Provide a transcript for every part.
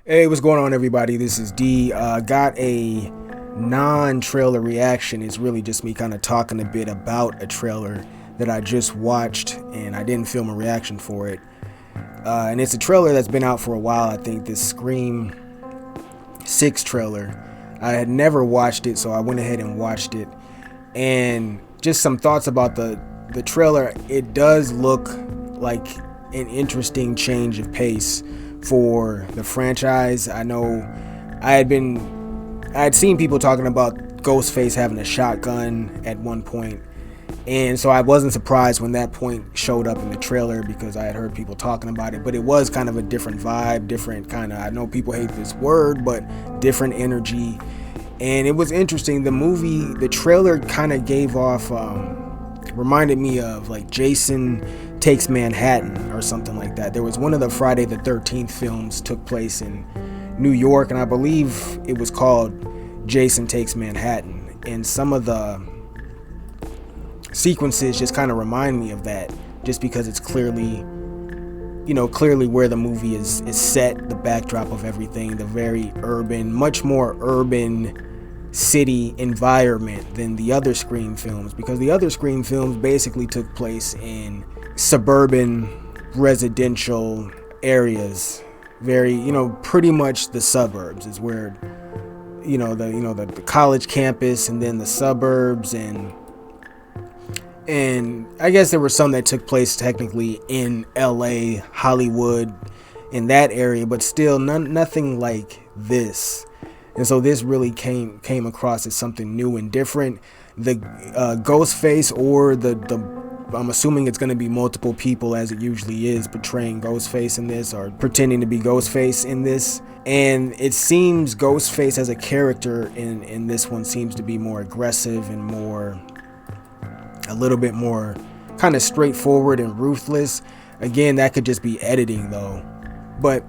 Hey, what's going on, everybody? This is D. Got a non-trailer reaction. It's really just me kind of talking a bit about a trailer that I just watched, and I didn't film a reaction for it. And it's a trailer that's been out for a while. I think this Scream 6 trailer. I had never watched it, so I went ahead and watched it. And just some thoughts about the trailer. It does look like an interesting change of pace for the franchise. I know I had seen people talking about Ghostface having a shotgun at one point, and so I wasn't surprised when that point showed up in the trailer because I had heard people talking about it. But it was kind of a different vibe, different kind of, I know people hate this word, but different energy. And it was interesting. The trailer kind of gave off, reminded me of like Jason Takes Manhattan or something like that. There was one of the Friday the 13th films took place in New York, and I believe it was called Jason Takes Manhattan. And some of the sequences just kind of remind me of that, just because it's clearly where the movie is set, the backdrop of everything, the very urban, much more urban city environment than the other Scream films, because the other Scream films basically took place in suburban residential areas, very, pretty much the suburbs is where, the college campus, and then the suburbs, and I guess there were some that took place technically in LA, Hollywood, in that area, but still nothing like this. And so this really came across as something new and different. The Ghostface, or the I'm assuming it's going to be multiple people, as it usually is, portraying Ghostface in this, or pretending to be Ghostface in this. And it seems Ghostface as a character in this one seems to be more aggressive and a little bit more kind of straightforward and ruthless. Again, that could just be editing though. But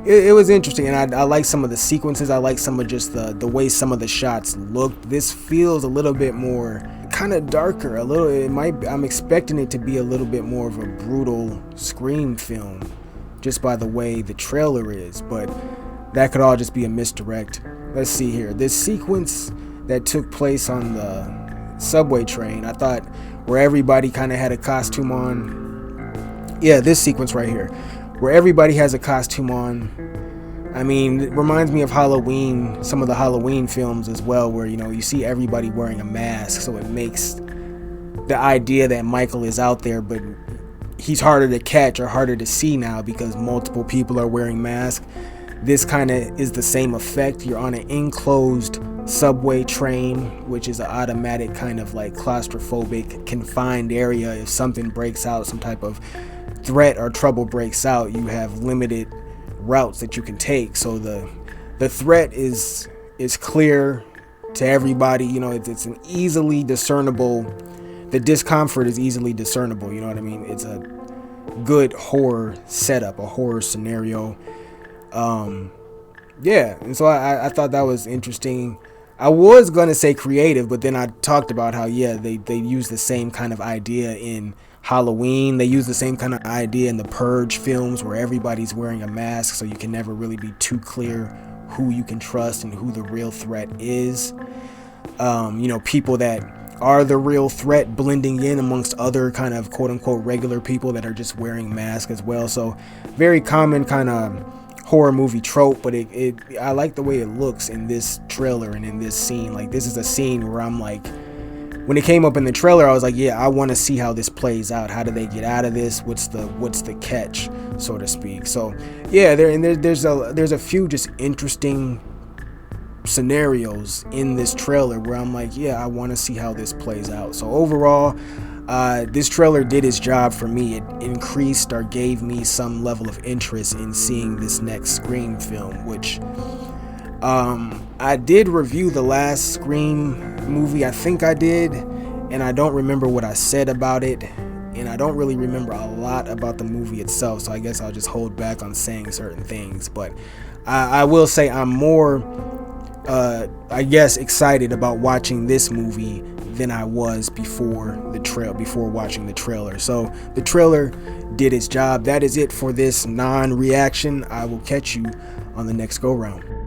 it was interesting, and I like some of the sequences. I like some of just the way some of the shots look. This feels a little bit more kind of darker. I'm expecting it to be a little bit more of a brutal Scream film, just by the way the trailer is. But that could all just be a misdirect. Let's see here. This sequence that took place on the subway train, I thought, where everybody kind of had a costume on. Yeah, this sequence right here, where everybody has a costume on. I mean, it reminds me of Halloween, some of the Halloween films as well, where, you see everybody wearing a mask, so it makes the idea that Michael is out there, but he's harder to catch or harder to see now because multiple people are wearing masks. This kind of is the same effect. You're on an enclosed subway train, which is an automatic kind of like claustrophobic, confined area. If something breaks out, some type of threat or trouble breaks out, you have limited routes that you can take. So the threat is clear to everybody. It's an easily discernible, the discomfort is easily discernible. You know what I mean? It's a good horror setup, a horror scenario. Yeah, and so I thought that was interesting. I was gonna say creative, but then I talked about how they use the same kind of idea in Halloween. They use the same kind of idea in the Purge films, where everybody's wearing a mask, so you can never really be too clear who you can trust and who the real threat is. People that are the real threat blending in amongst other kind of quote unquote regular people that are just wearing masks as well. So very common kind of horror movie trope, but I like the way it looks in this trailer and in this scene. Like, this is a scene where I'm like, when it came up in the trailer, I was like, I want to see how this plays out. How do they get out of this? What's the catch, so to speak? So there's a few just interesting scenarios in this trailer where I'm like, I want to see how this plays out. So overall, this trailer did its job for me. It increased or gave me some level of interest in seeing this next Scream film, which I did review the last Scream movie. I think I did, and I don't remember what I said about it, and I don't really remember a lot about the movie itself, so I guess I'll just hold back on saying certain things. But I will say I'm more excited about watching this movie than I was before watching the trailer. So the trailer did its job. That is it for this non-reaction. I will catch you on the next go round.